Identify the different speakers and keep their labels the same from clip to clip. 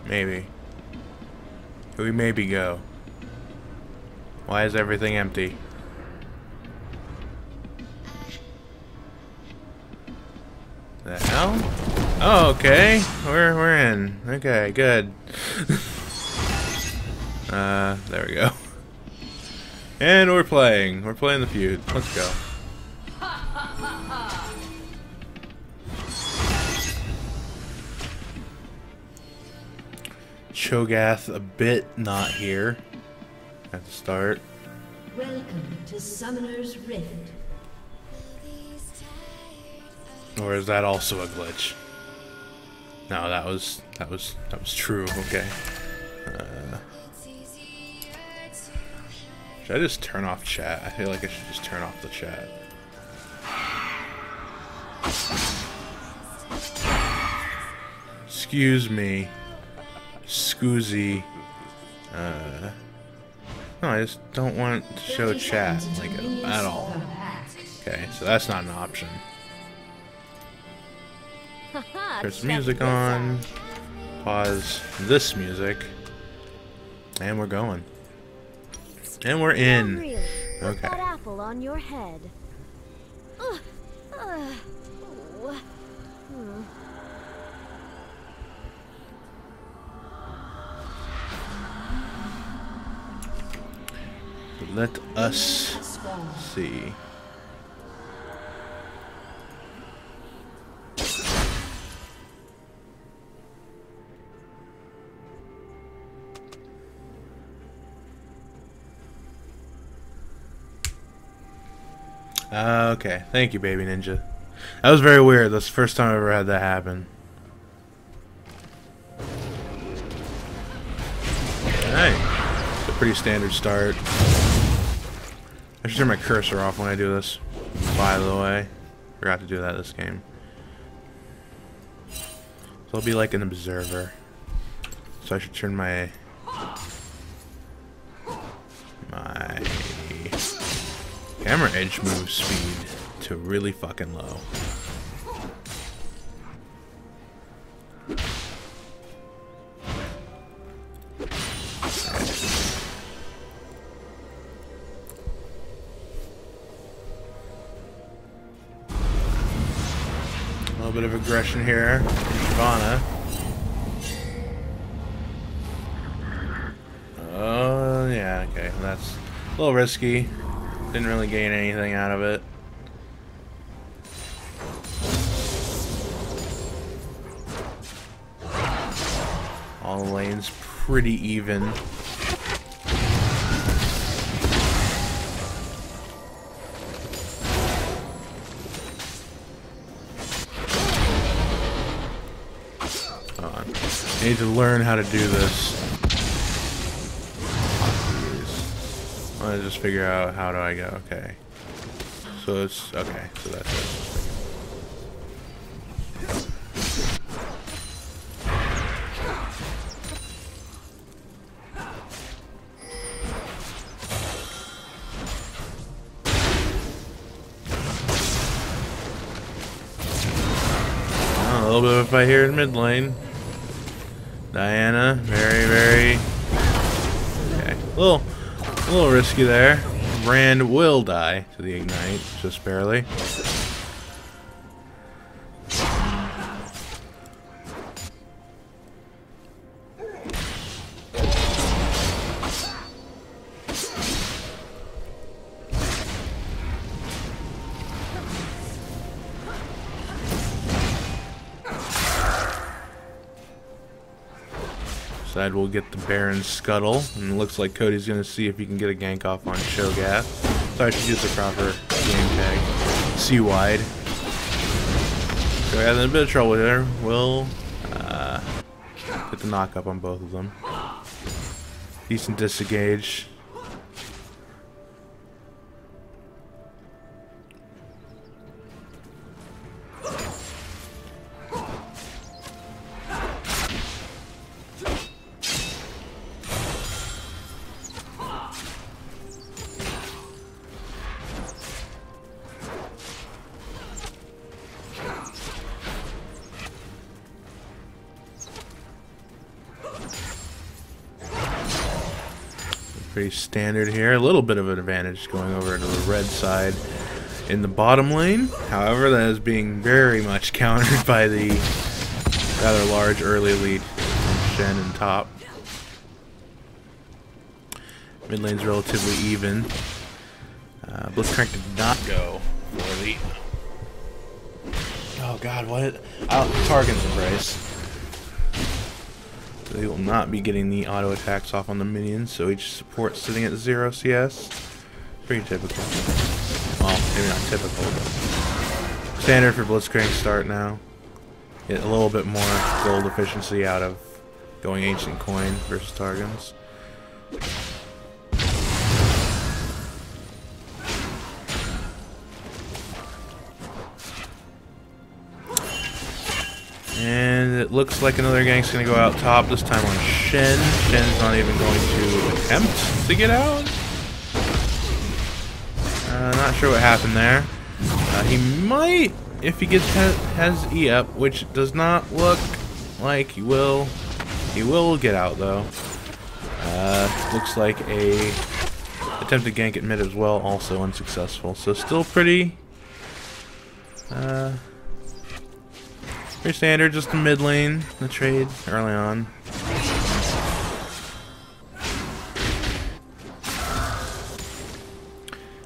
Speaker 1: Maybe. Could we maybe go? Why is everything empty? The hell? Oh, okay. We're in. Okay, good. There we go. And we're playing. We're playing the feud. Let's go. Cho'Gath a bit not here at the start.
Speaker 2: Welcome to Summoner's Rift.
Speaker 1: Or is that also a glitch? No, that was true. Okay. Should I just turn off chat? I feel like I should just turn off the chat. Excuse me. Scoozy. No, I just don't want to show chat, like, at all. Okay, so that's not an option. There's music on. Pause this music. And we're going. And we're in. Okay.
Speaker 3: That apple on your head.
Speaker 1: Let us see. Okay, thank you, Baby Ninja. That was very weird. That's the first time I've ever had that happen. Hey, it's a pretty standard start. I should turn my cursor off when I do this, by the way. Forgot to do that this game. So I'll be like an observer. So I should turn my camera edge move speed to really fucking low. A little bit of aggression here from Shyvana. Oh yeah, okay, that's a little risky. Didn't really gain anything out of it. All the lanes pretty even. Hold on. I need to learn how to do this. I just figure out how do I go. Okay. So it's okay. So that's it. A little bit of a fight here in mid lane. Diana, very okay. A little risky there. Rand will die to the ignite, just barely. Side will get the Baron Scuttle, and it looks like Cody's going to see if he can get a gank off on Cho'Gath. So I should use the proper game tag. C-wide. Cho'Gath in a bit of trouble here. We'll get the knock up on both of them. Decent disengage. Pretty standard here. A little bit of an advantage going over to the red side in the bottom lane. However, that is being very much countered by the rather large early lead from Shen and top. Mid lane's relatively even. Blitzcrank did not go for the... Oh god, what? Targan's Embrace. So he will not be getting the auto attacks off on the minions, so each support sitting at 0 CS. Pretty typical. Well, maybe not typical, but standard for Blitzcrank start now. Get a little bit more gold efficiency out of going Ancient Coin versus Targans. And it looks like another gank's going to go out top, this time on Shen. Shen's not even going to attempt to get out. Not sure what happened there. He might, if he has E up, which does not look like he will. He will get out though. Looks like a attempted gank at mid as well, also unsuccessful. So still pretty standard, just the mid lane, the trade early on.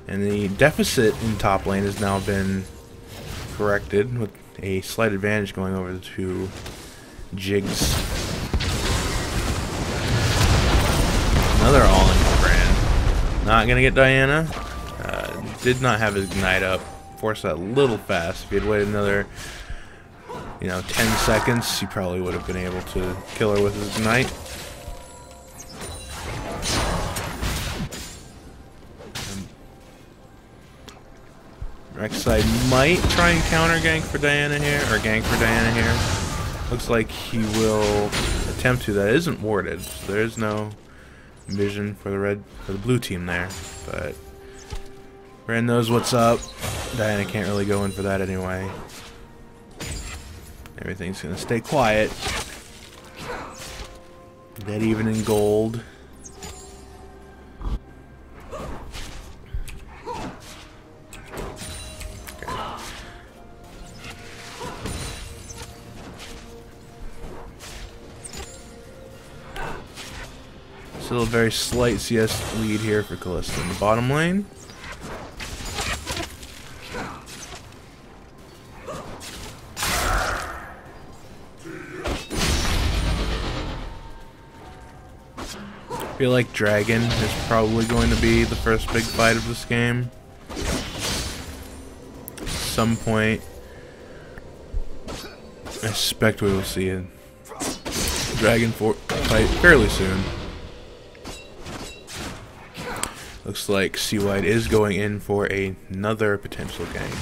Speaker 1: And the deficit in top lane has now been corrected with a slight advantage going over to Jigs. Another all-in brand. Not gonna get Diana. Did not have his ignite up. Forced that a little fast. If he had waited another 10 seconds, he probably would have been able to kill her with his ignite. Rek'Sai might try and counter gank for Diana here, or gank for Diana here. Looks like he will attempt to. That isn't warded, so there is no vision for the blue team there. But Brand knows what's up. Diana can't really go in for that anyway. Everything's gonna stay quiet. Dead even in gold. Still a very slight CS lead here for Kalista in the bottom lane. I feel like Dragon is probably going to be the first big fight of this game. At some point, I suspect we will see a Dragon fight fairly soon. Looks like C-Wide is going in for another potential gank.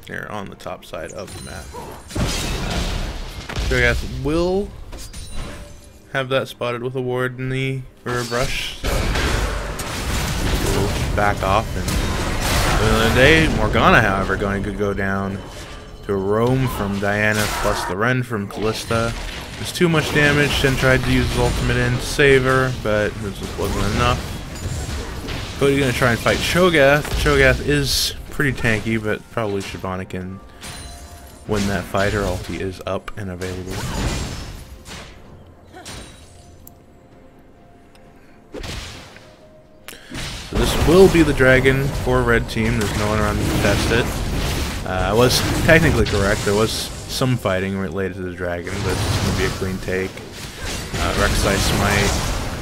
Speaker 1: They're on the top side of the map. Shogath will have that spotted with a ward in the for a brush. So we'll back off. And at the end of the day, Morgana, however, going to go down to a roam from Diana plus the Ren from Kalista. There's too much damage. Shen tried to use his ultimate in to save her, but this just wasn't enough. Cody's gonna try and fight Shogath. Shogath is pretty tanky, but probably Shyvana can win that fight. Her ulti is up and available. So this will be the dragon for red team. There's no one around to test it. I was technically correct. There was some fighting related to the dragon, but it's going to be a clean take. Rek'Sai Smite,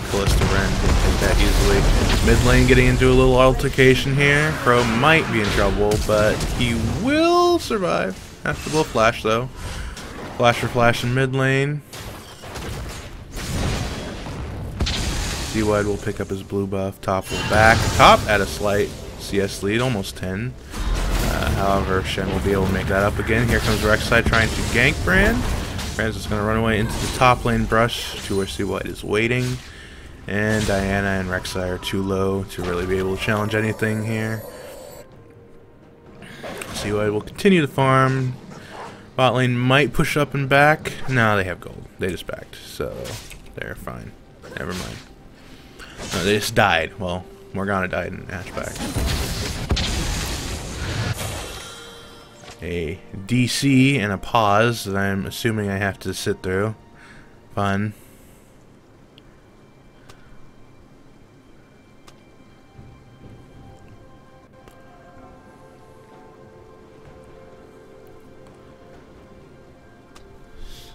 Speaker 1: Kalista Ren can take that easily. Mid lane getting into a little altercation here. Crow might be in trouble, but he will survive. Has to blow flash though. Flash for flash in mid lane. C-Wide will pick up his blue buff. Top will back. Top at a slight CS lead, almost 10. However, Shen will be able to make that up again. Here comes Rek'Sai trying to gank Brand. Brand's just going to run away into the top lane brush to where C-Wide is waiting. And Diana and Rek'Sai are too low to really be able to challenge anything here. C-Wide will continue to farm. Bot lane might push up and back. No, they have gold. They just backed, so they're fine. Never mind. No, they just died. Well, Morgana died in Ashback. A DC and a pause that I'm assuming I have to sit through. Fun.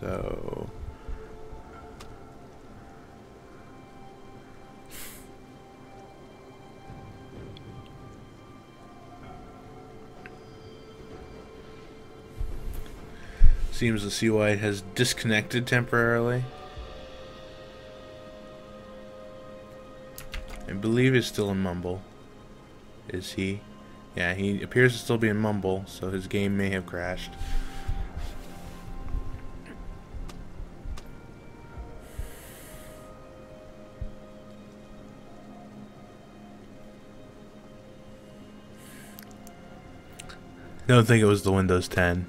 Speaker 1: So seems the CY has disconnected temporarily. I believe he's still in Mumble. Is he? Yeah, he appears to still be in Mumble, so his game may have crashed. I don't think it was the Windows 10.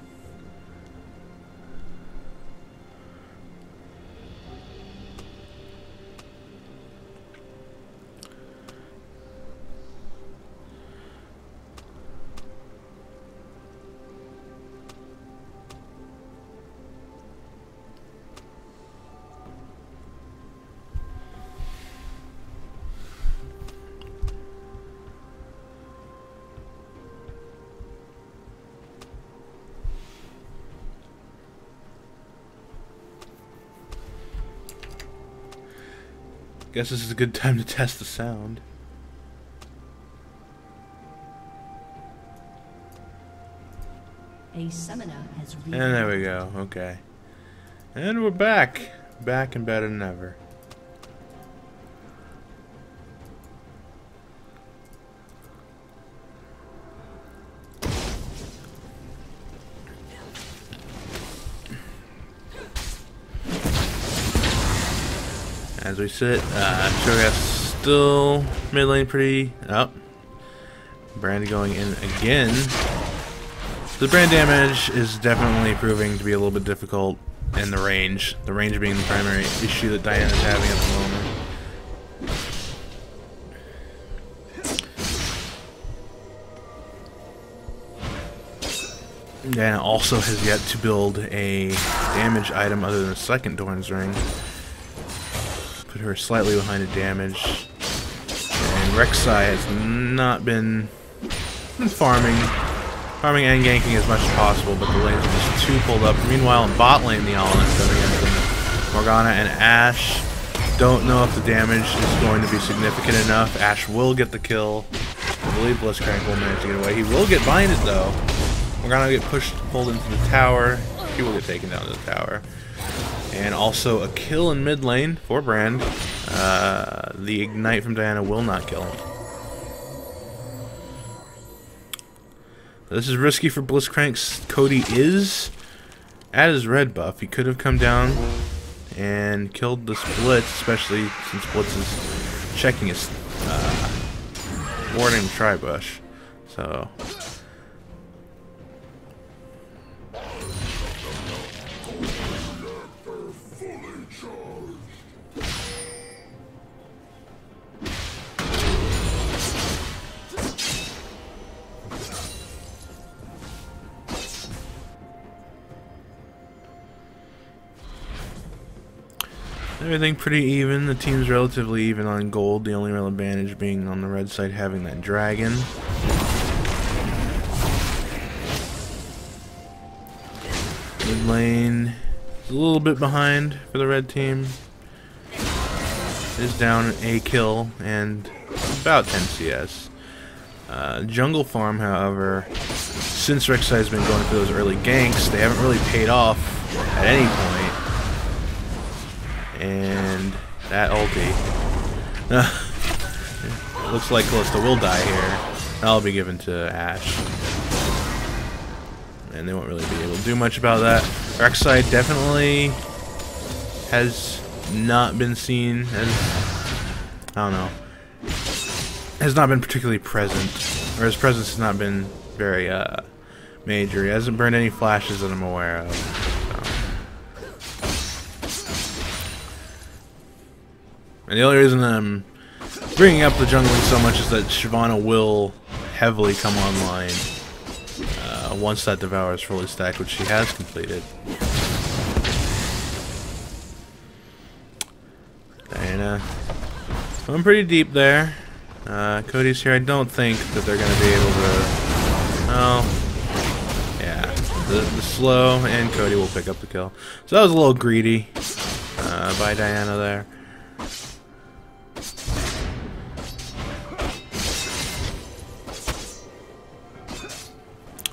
Speaker 1: Guess this is a good time to test the sound.
Speaker 2: A summoner has
Speaker 1: And there we go. Okay. And we're back. Back and better than ever. As we sit, Shogat's still mid lane pretty up. Brand going in again. The brand damage is definitely proving to be a little bit difficult, and the range being the primary issue that Diana's having at the moment. Diana also has yet to build a damage item other than the second Dorn's Ring. Put her slightly behind in damage. And Rek'Sai has not been farming and ganking as much as possible, but the lanes are just too pulled up. Meanwhile, in bot lane, the Alliance coming in from Morgana and Ashe. Don't know if the damage is going to be significant enough. Ashe will get the kill. I believe Blitzcrank will manage to get away. He will get binded, though. Morgana will get pulled into the tower. He will get taken down to the tower. And also a kill in mid lane for Brand. The Ignite from Diana will not kill him. This is risky for Blitzcrank. Cody is at his red buff. He could have come down and killed this Blitz, especially since Blitz is checking his warding Tribush. So everything pretty even. The team's relatively even on gold. The only real advantage being on the red side having that dragon. Mid lane is a little bit behind for the red team. Is down a kill and about 10 CS. Jungle farm, however, since Rek'Sai has been going for those early ganks, they haven't really paid off at any point. And that ulti. It looks like Callista will die here. That'll be given to Ashe. And they won't really be able to do much about that. Rek'Sai definitely has not been seen as, I don't know, has not been particularly present. Or his presence has not been very major. He hasn't burned any flashes that I'm aware of. And the only reason I'm bringing up the jungling so much is that Shyvana will heavily come online once that Devour is fully stacked, which she has completed. Diana going pretty deep there. Cody's here. I don't think that they're going to be able to... Oh, yeah. The slow and Cody will pick up the kill. So that was a little greedy by Diana there.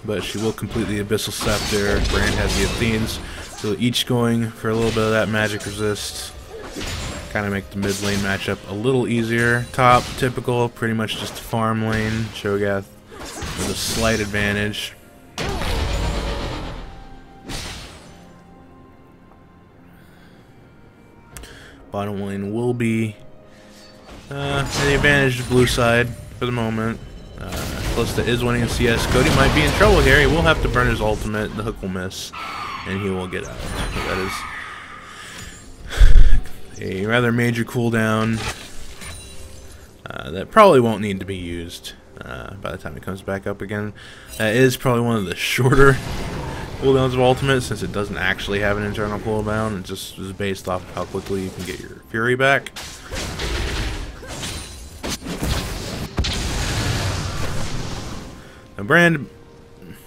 Speaker 1: But she will complete the Abyssal Scepter. Brand has the Athenes. So each going for a little bit of that magic resist. Kind of make the mid lane matchup a little easier. Top, typical, pretty much just a farm lane. Shogath with a slight advantage. Bottom lane will be the advantage blue side for the moment. Calista is winning in CS. Cody might be in trouble here. He will have to burn his ultimate. The hook will miss, and he will get out. That is a rather major cooldown that probably won't need to be used by the time it comes back up again. That is probably one of the shorter cooldowns of ultimate, since it doesn't actually have an internal cooldown. It just is based off of how quickly you can get your Fury back. Now Brand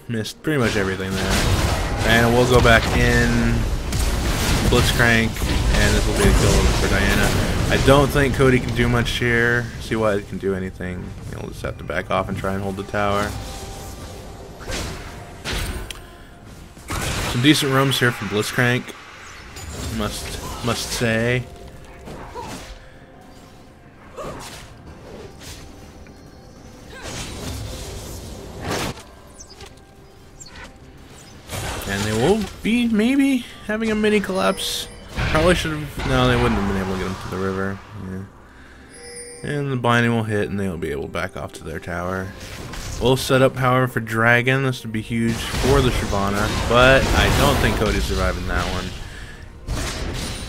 Speaker 1: missed pretty much everything there. And we'll go back in, Blitzcrank, and this will be a kill for Diana. I don't think Cody can do much here. See why he can do anything. He'll just have to back off and try and hold the tower. Some decent roams here from Blitzcrank, must say. And they will be maybe having a mini collapse. Probably should have. No, they wouldn't have been able to get them to the river. Yeah. And the binding will hit, and they will be able to back off to their tower. We'll set up, however, for Dragon. This would be huge for the Shyvana, but I don't think Cody's surviving that one.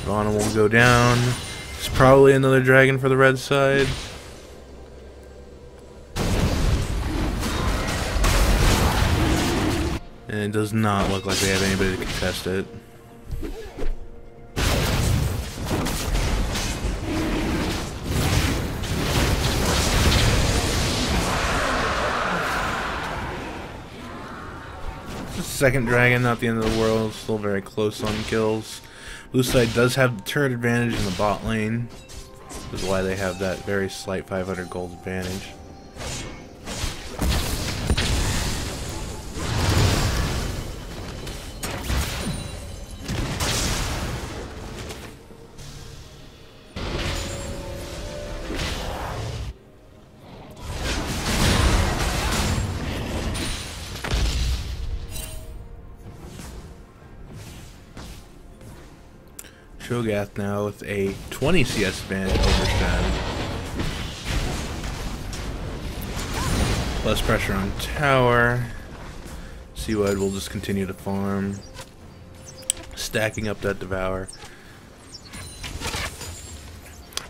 Speaker 1: Shyvana will go down. It's probably another Dragon for the red side. And it does not look like they have anybody to contest it. Second Dragon, not the end of the world, still very close on kills. Blue side does have the turret advantage in the bot lane, which is why they have that very slight 500 gold advantage. Shogath now with a 20 CS advantage over Shen. Less pressure on tower. Seawood will just continue to farm, stacking up that Devour.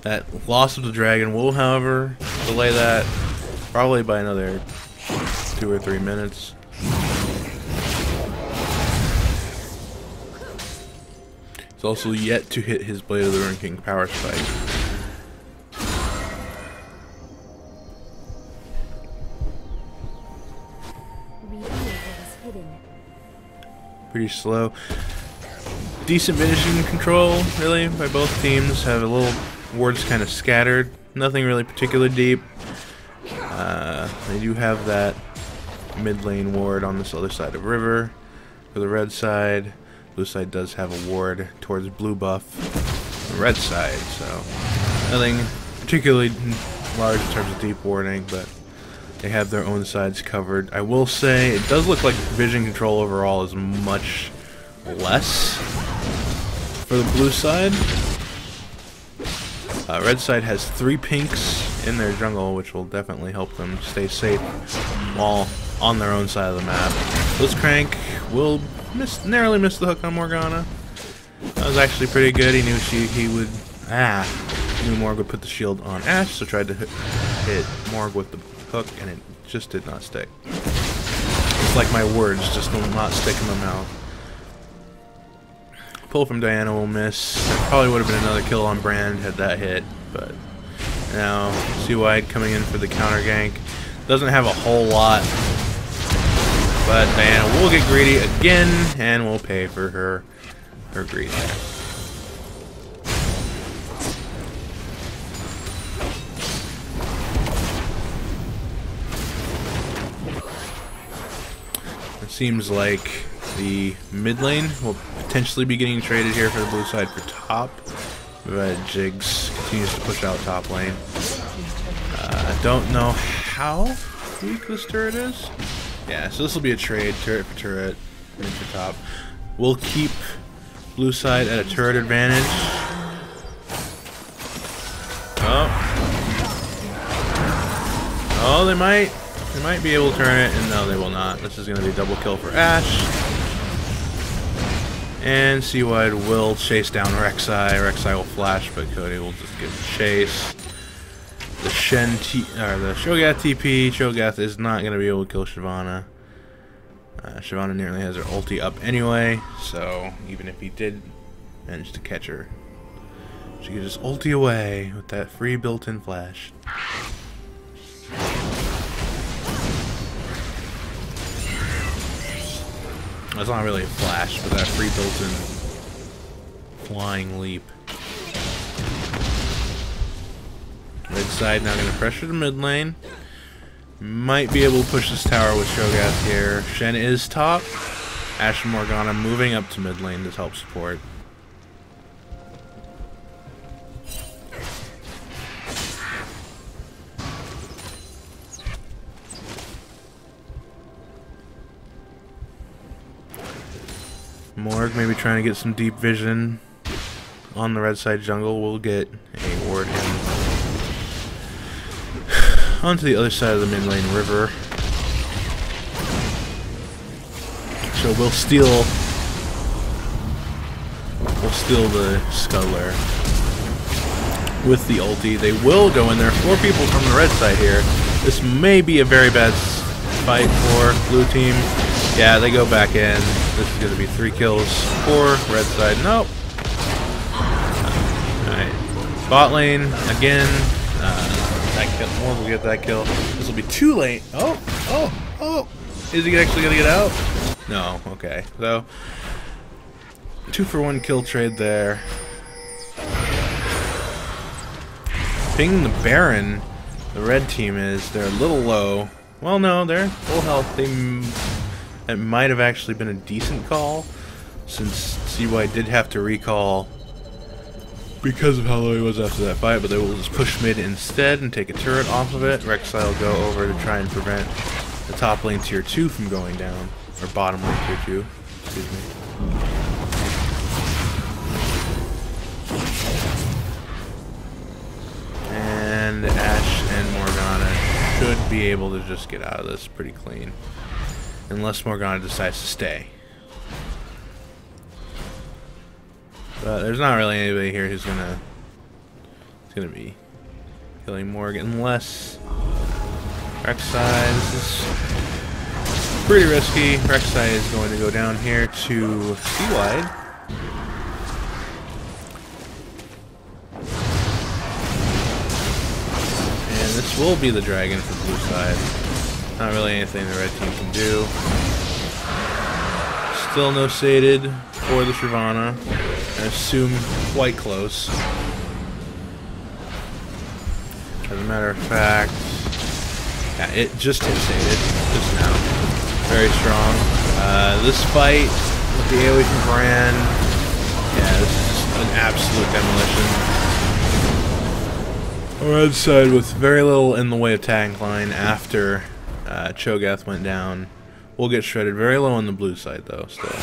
Speaker 1: That loss of the Dragon will, however, delay that probably by another 2 or 3 minutes. He's also yet to hit his Blade of the Ruined King power spike. Pretty slow. Decent finishing control, really, by both teams. Have a little wards kind of scattered. Nothing really particularly deep. They do have that mid lane ward on this other side of river for the red side. Blue side does have a ward towards blue buff on the red side, so nothing particularly large in terms of deep warding, but they have their own sides covered. I will say it does look like vision control overall is much less for the blue side. Red side has 3 pinks in their jungle, which will definitely help them stay safe while on their own side of the map. Blitzcrank will narrowly miss the hook on Morgana. That was actually pretty good. He knew he would. Knew Morg would put the shield on Ashe, so tried to hit Morg with the hook, and it just did not stick. It's like my words just will not stick in my mouth. Pull from Diana will miss. Probably would have been another kill on Brand had that hit, but now C-Wide coming in for the counter gank. Doesn't have a whole lot, but Diana will get greedy again, and will pay for her greed. It seems like the mid lane will potentially be getting traded here for the blue side for top, but Jigs continues to push out top lane. I don't know how weak this turret is. Yeah, so this will be a trade, turret for turret, mid for top. We'll keep blue side at a turret advantage. Oh, they might be able to turn it, and no, they will not. This is going to be a double kill for Ashe. And C-Wide will chase down Rek'Sai. Rek'Sai will flash, but Cody will just give the chase. The the Shogath TP. Shogath is not going to be able to kill Shyvana. Shyvana nearly has her ulti up anyway, so even if he did manage to catch her, she could just ulti away with that free built-in flash. That's not really a flash, but that free built-in flying leap. Red side now going to pressure the mid lane. Might be able to push this tower with Shogath here. Shen is top. Ashe and Morgana moving up to mid lane to help support. Morg maybe trying to get some deep vision on the red side jungle. We'll get a ward in onto the other side of the mid lane river. So we'll steal the Scuttler with the ulti. They will go in there. 4 people from the red side here. This may be a very bad fight for blue team. Yeah, they go back in. This is going to be 3 kills for red side. Nope. Alright. Bot lane again. That kill. Morg will get that kill. This will be too late. Oh. Is he actually going to get out? No. Okay. So, 2-for-1 kill trade there. Ping the Baron. The red team is. They're a little low. Well, no, they're full health. It might have actually been a decent call, since CY did have to recall because of how low he was after that fight, but they will just push mid instead and take a turret off of it. Rek'Sai will go over to try and prevent the top lane tier 2 from going down, or bottom lane tier 2, excuse me. And Ashe and Morgana should be able to just get out of this pretty clean. Unless Morgana decides to stay. But there's not really anybody here who's gonna be killing Morgan unless Rek'Sai. This is pretty risky. Rek'Sai is going to go down here to C-Wide. And this will be the dragon for blue side. Not really anything the red team can do. Still no sated for the Shyvana. I assume quite close. As a matter of fact, yeah, it just hit sated just now. Very strong. This fight with the AoE from Brand, yeah, this is just an absolute demolition. Red side with very little in the way of tank line after Cho'Gath went down. We'll get shredded. Very low on the blue side though, still.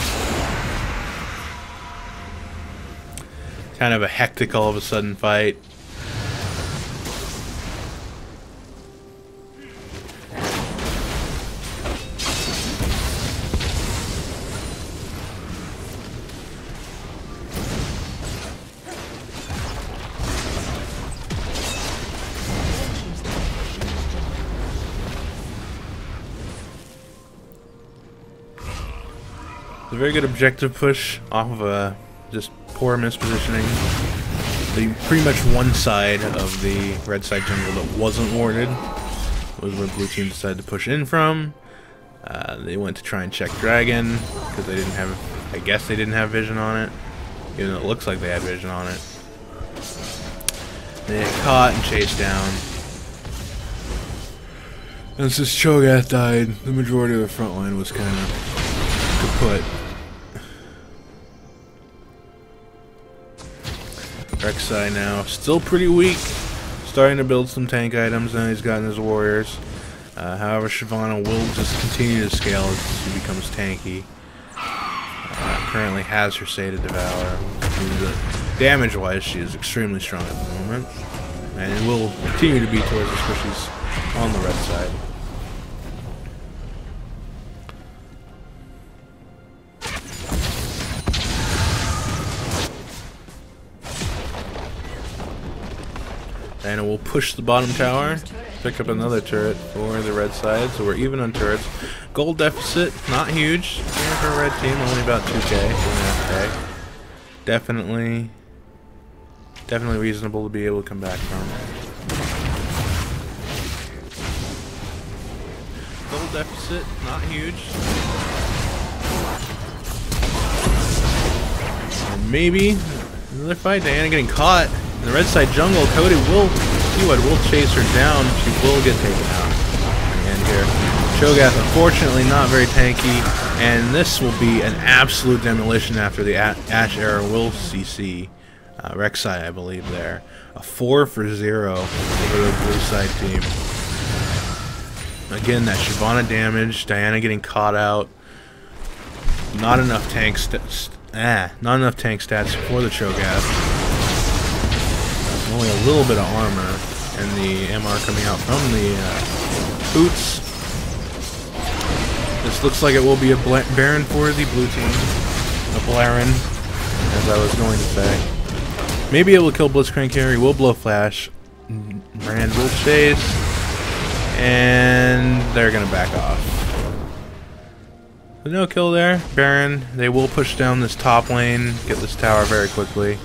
Speaker 1: Kind of a hectic all of a sudden fight. a very good objective push off of a just poor mispositioning. The pretty much one side of the red side jungle that wasn't warded was where blue team decided to push in from. They went to try and check dragon because they didn't have, I guess they didn't have vision on it, even though it looks like they had vision on it. They get caught and chased down. And since Cho'Gath died, the majority of the front line was kind of kaput. Rek'Sai now still pretty weak, starting to build some tank items now he's gotten his warriors. However, Shyvana will just continue to scale as she becomes tanky. Currently has her Seda Devour. Damage-wise, she is extremely strong at the moment, and it will continue to be towards us because she's on the red side. Diana will push the bottom tower, pick up another turret for the red side, so we're even on turrets. Gold deficit, not huge for a red team, only about 2k, 2.5k. Definitely reasonable to be able to come back from. Gold deficit, not huge. And maybe another fight, Diana getting caught. In the red side jungle, Cody will chase her down. She will get taken out. And here, Cho'Gath, unfortunately not very tanky, and this will be an absolute demolition after the Ashe era will CC Rek'Sai, I believe there. A 4 for 0 over the blue side team. Again, that Shyvana damage, Diana getting caught out. Not enough tank stats for the Cho'Gath. Only a little bit of armor, and the MR coming out from the boots. This looks like it will be a Baron for the blue team. A Blaren, as I was going to say. Maybe it will kill Blitzcrank here. He will blow flash. Brand will chase. And they're going to back off. But no kill there. Baron, they will push down this top lane, get this tower very quickly.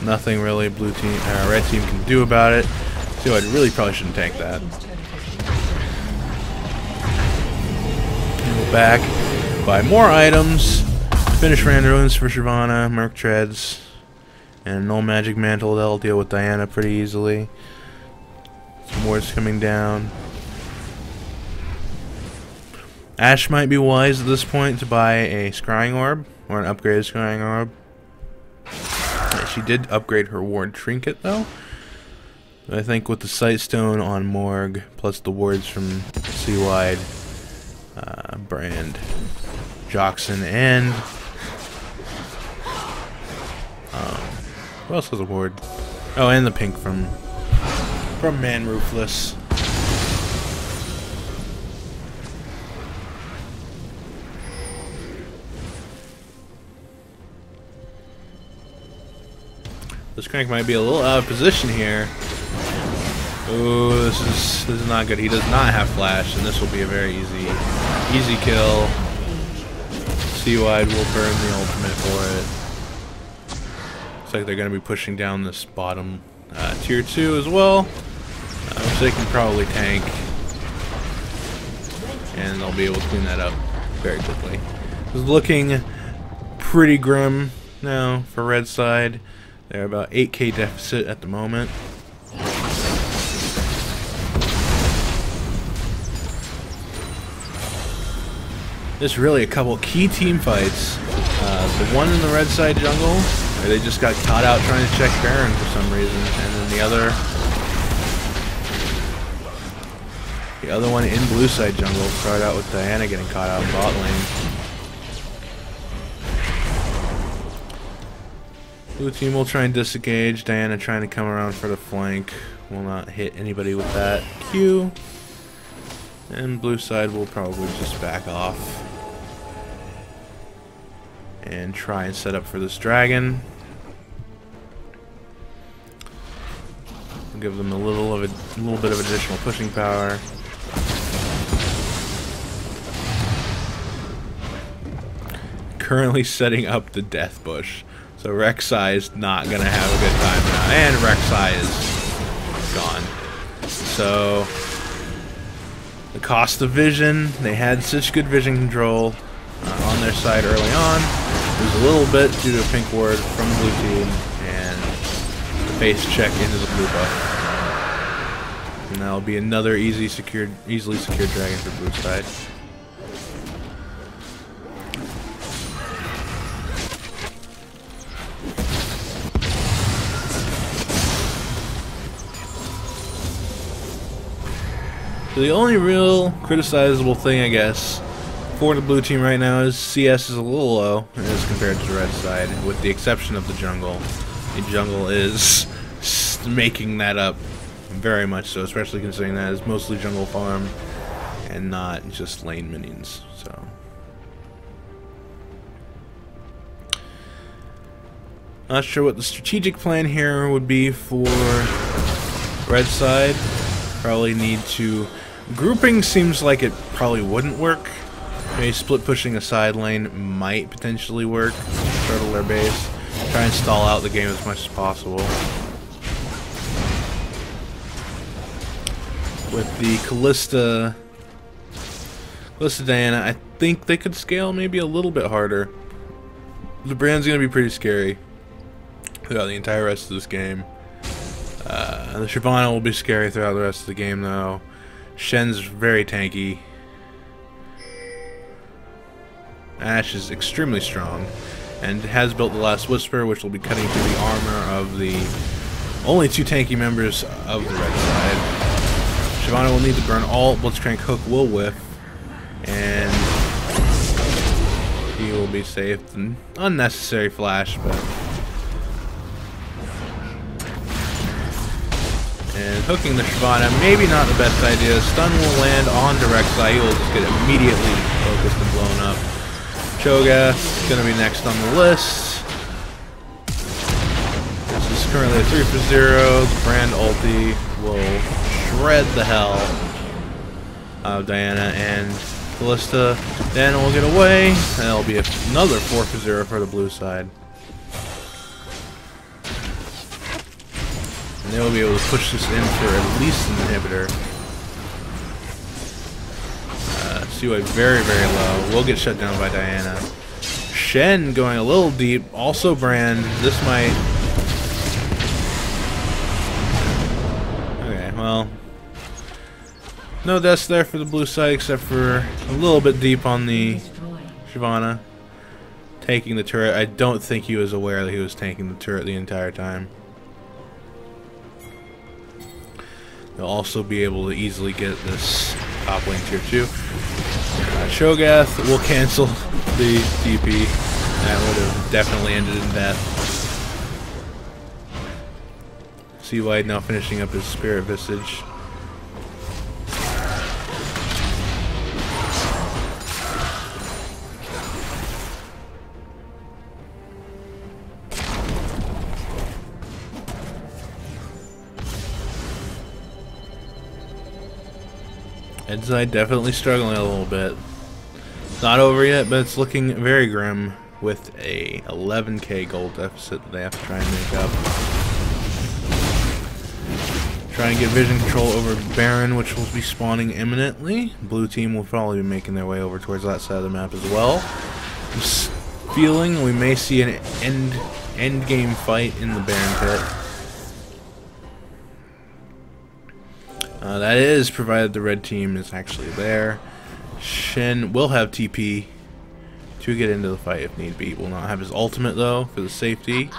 Speaker 1: Nothing really red team can do about it. So I really probably shouldn't tank that. And we're back. Buy more items. Finish Rand Ruins for Shyvana, Merc Treads, and no Magic Mantle. They'll deal with Diana pretty easily. Some wards coming down. Ashe might be wise at this point to buy a Scrying Orb, or an upgraded Scrying Orb. She did upgrade her ward trinket though. I think with the Sightstone on Morg plus the wards from Seawide, Brand, Joxon, and who else has a ward? Oh, and the pink from Man Roofless. This crank might be a little out of position here. Ooh, this is not good. He does not have flash, and this will be a very easy kill. Seawide will burn the ultimate for it. Looks like they're going to be pushing down this bottom tier 2 as well, which they can probably tank, and they'll be able to clean that up very quickly. It's looking pretty grim now for red side. They're about 8k deficit at the moment. There's really a couple key team fights. The one in the red side jungle, where they just got caught out trying to check Baron for some reason, and then the other one in blue side jungle started out with Diana getting caught out in bot lane. Blue team will try and disengage. Diana trying to come around for the flank. Will not hit anybody with that Q. And blue side will probably just back off and try and set up for this dragon. We'll give them a little bit of additional pushing power. currently setting up the death bush. So Rek'Sai is not going to have a good time now. And Rek'Sai is gone. So the cost of vision, they had such good vision control on their side early on. It was a little bit due to a pink ward from the blue team and the base check into the blue buff. And that'll be another easily secured dragon for blue side. So the only real criticizable thing, I guess, for the blue team right now is CS is a little low as compared to the red side, with the exception of the jungle. The jungle is making that up very much so, especially considering that is mostly jungle farm and not just lane minions. So not sure what the strategic plan here would be for red side. Probably need to... Grouping seems like it probably wouldn't work. Maybe split pushing a side lane might potentially work. Turtle their base. Try and stall out the game as much as possible. With the Kalista Diana, I think they could scale maybe a little bit harder. The brand's going to be pretty scary throughout the entire rest of this game. The Shyvana will be scary throughout the rest of the game, though. Shen's very tanky. Ashe is extremely strong, and has built the Last Whisper, which will be cutting through the armor of the only two tanky members of the red side. Shyvana will need to burn all. Blitzcrank Hook will whiff, and he will be safe. An unnecessary flash, but... And hooking the Shyvana, maybe not the best idea. Stun will land on Rek'Sai. He will just get immediately focused and blown up. Cho'Gath is going to be next on the list. This is currently a 3 for 0. The Brand ulti will shred the hell out of Diana and Kalista. Diana will get away, and it'll be another 4 for 0 for the blue side. They will be able to push this in for at least an inhibitor. CY very, very low. Will get shut down by Diana. Shen going a little deep. Also Brand. This might... Okay, well... No deaths there for the blue side except for a little bit deep on the Shyvana. Taking the turret. I don't think he was aware that he was taking the turret the entire time. They'll also be able to easily get this top lane tier 2. Cho'Gath will cancel the TP. That would have definitely ended in death. CY now finishing up his Spirit Visage. Edzai definitely struggling a little bit. Not over yet, but it's looking very grim with a 11k gold deficit that they have to try and make up. Try and get vision control over Baron, which will be spawning imminently. Blue team will probably be making their way over towards that side of the map as well. Just feeling we may see an end game fight in the Baron pit. That is provided the red team is actually there. Shen will have TP to get into the fight if need be. Will not have his ultimate though for the safety.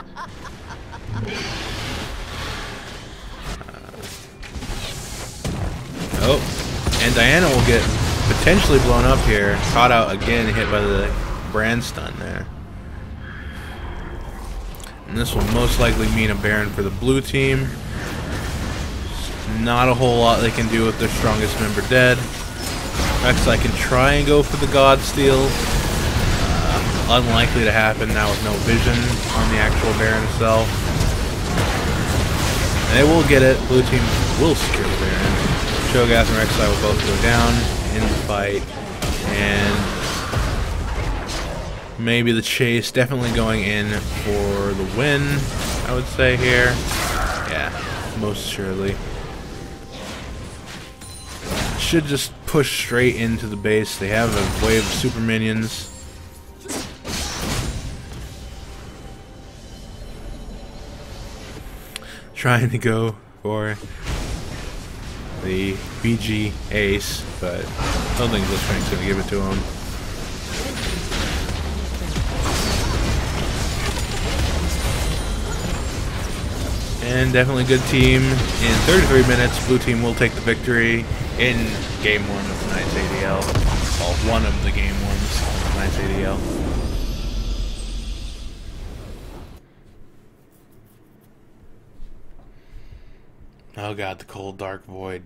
Speaker 1: Oh, and Diana will get potentially blown up here. Caught out again, hit by the Brand stun there. And this will most likely mean a Baron for the blue team. Not a whole lot they can do with their strongest member dead. Rek'Sai can try and go for the God Steal. Unlikely to happen now with no vision on the actual Baron itself. And they will get it. Blue team will secure the Baron. Cho'Gath and Rek'Sai will both go down in the fight. And Maybe the chase, definitely going in for the win, I would say here. Yeah, most surely. Should just push straight into the base. They have a wave of super minions. Trying to go for the BG ace, but I don't think Blitzcrank's going to give it to him. And definitely good team. In 33 minutes, blue team will take the victory in game 1 of tonight's ADL. Well, one of the game ones of tonight's ADL. Oh god, the cold dark void.